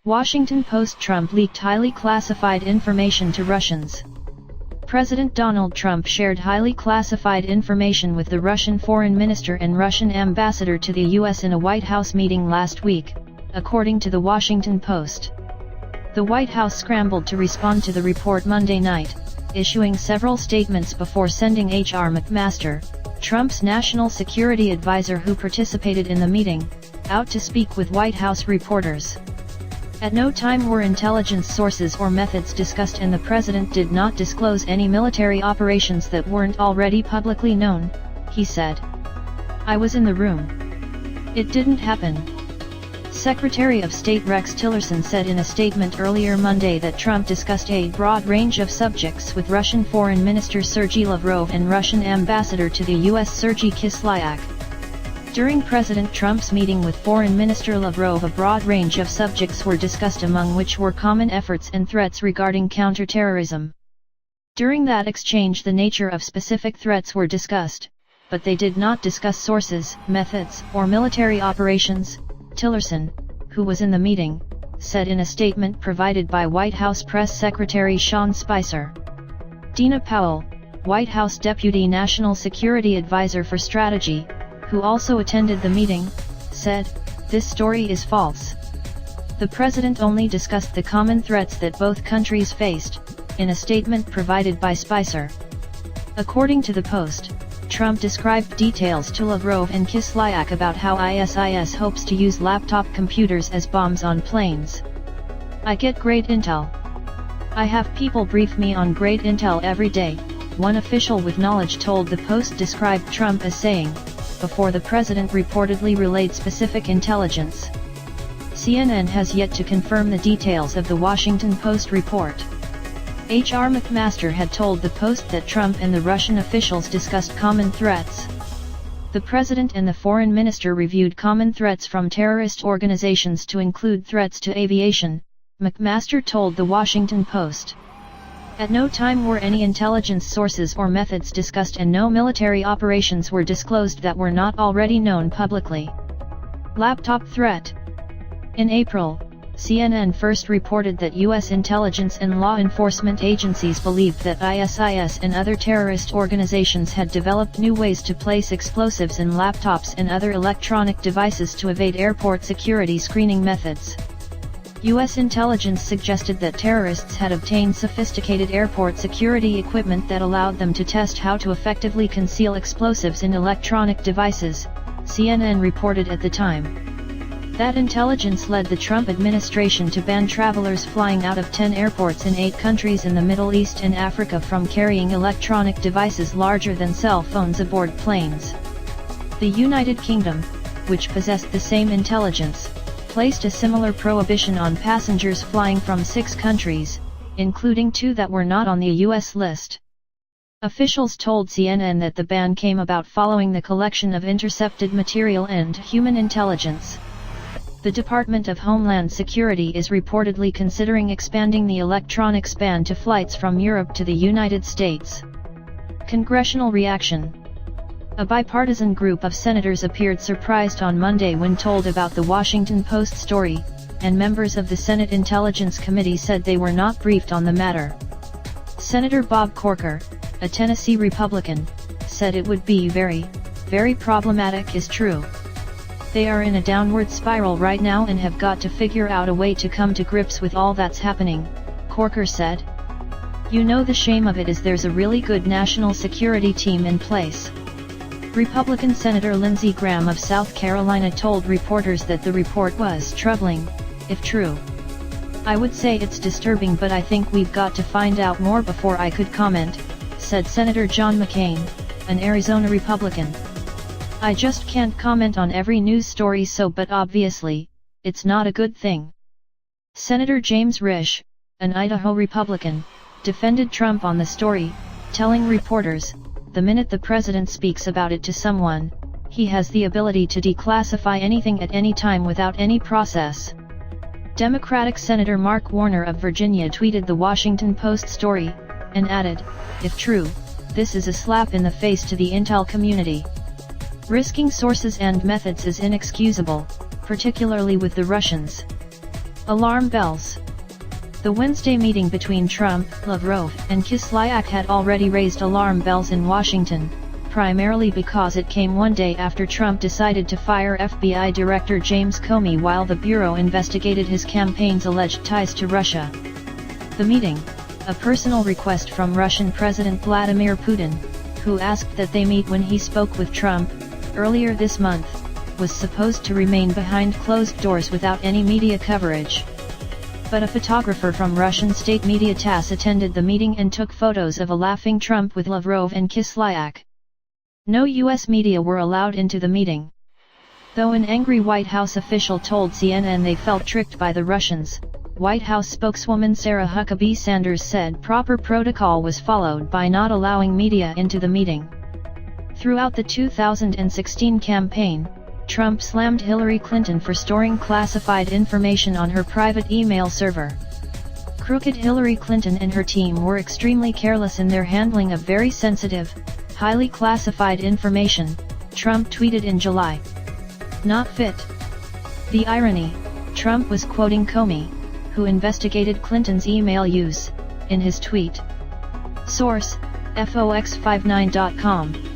Washington Post: Trump leaked highly classified information to Russians. President Donald Trump shared highly classified information with the Russian foreign minister and Russian ambassador to the U.S. in a White House meeting last week, according to the Washington Post. The White House scrambled to respond to the report Monday night, issuing several statements before sending HR McMaster, Trump's national security advisor who participated in the meeting, out to speak with White House reporters. At no time were intelligence sources or methods discussed, and the president did not disclose any military operations that weren't already publicly known, he said. "I was in the room. It didn't happen." Secretary of State Rex Tillerson said in a statement earlier Monday that Trump discussed a broad range of subjects with Russian Foreign Minister Sergey Lavrov and Russian Ambassador to the US Sergey Kislyak. During President Trump's meeting with Foreign Minister Lavrov, a broad range of subjects were discussed, among which were common efforts and threats regarding counterterrorism. During that exchange, the nature of specific threats were discussed, but they did not discuss sources, methods, or military operations, Tillerson, who was in the meeting, said in a statement provided by White House Press Secretary Sean Spicer. Dina Powell, White House Deputy National Security Advisor for Strategy, who also attended the meeting, said, "This story is false. The president only discussed the common threats that both countries faced," in a statement provided by Spicer. According to the Post, Trump described details to Lavrov and Kislyak about how ISIS hopes to use laptop computers as bombs on planes. "I get great intel. I have people brief me on great intel every day," one official with knowledge told the Post, described Trump as saying, before the president reportedly relayed specific intelligence. CNN has yet to confirm the details of the Washington Post report. HR McMaster had told the Post that Trump and the Russian officials discussed common threats. The president and the foreign minister reviewed common threats from terrorist organizations to include threats to aviation, McMaster told the Washington Post. At no time were any intelligence sources or methods discussed, and no military operations were disclosed that were not already known publicly. Laptop threat. In April, CNN first reported that U.S. intelligence and law enforcement agencies believed that ISIS and other terrorist organizations had developed new ways to place explosives in laptops and other electronic devices to evade airport security screening methods. U.S. intelligence suggested that terrorists had obtained sophisticated airport security equipment that allowed them to test how to effectively conceal explosives in electronic devices, CNN reported at the time. That intelligence led the Trump administration to ban travelers flying out of 10 airports in 8 countries in the Middle East and Africa from carrying electronic devices larger than cell phones aboard planes. The United Kingdom, which possessed the same intelligence, placed a similar prohibition on passengers flying from 6 countries, including 2 that were not on the U.S. list. Officials told CNN that the ban came about following the collection of intercepted material and human intelligence. The Department of Homeland Security is reportedly considering expanding the electronics ban to flights from Europe to the United States. Congressional reaction. A bipartisan group of senators appeared surprised on Monday when told about the Washington Post story, and members of the Senate Intelligence Committee said they were not briefed on the matter. Senator Bob Corker, a Tennessee Republican, said it would be very problematic is true. They are in a downward spiral right now and have got to figure out a way to come to grips with all that's happening, Corker said. "You know, the shame of it is there's a really good national security team in place." Republican Senator Lindsey Graham of South Carolina told reporters that the report was troubling, if true. "I would say it's disturbing, but I think we've got to find out more before I could comment," said Senator John McCain, an Arizona Republican. "I just can't comment on every news story, but obviously, it's not a good thing." Senator James Risch, an Idaho Republican, defended Trump on the story, telling reporters, "The minute the president speaks about it to someone, he has the ability to declassify anything at any time without any process." Democratic Senator Mark Warner of Virginia tweeted the Washington Post story, and added, "If true, this is a slap in the face to the intel community. Risking sources and methods is inexcusable, particularly with the Russians." Alarm bells. The Wednesday meeting between Trump, Lavrov, and Kislyak had already raised alarm bells in Washington, primarily because it came one day after Trump decided to fire FBI Director James Comey while the Bureau investigated his campaign's alleged ties to Russia. The meeting, a personal request from Russian President Vladimir Putin, who asked that they meet when he spoke with Trump, earlier this month, was supposed to remain behind closed doors without any media coverage. But a photographer from Russian state media TASS attended the meeting and took photos of a laughing Trump with Lavrov and Kislyak. No U.S. media were allowed into the meeting. Though an angry White House official told CNN they felt tricked by the Russians, White House spokeswoman Sarah Huckabee Sanders said proper protocol was followed by not allowing media into the meeting. Throughout the 2016 campaign, Trump slammed Hillary Clinton for storing classified information on her private email server. Crooked Hillary Clinton and her team were extremely careless in their handling of very sensitive, highly classified information, Trump tweeted in July. Not fit. The irony, Trump was quoting Comey, who investigated Clinton's email use, in his tweet. Source, fox59.com.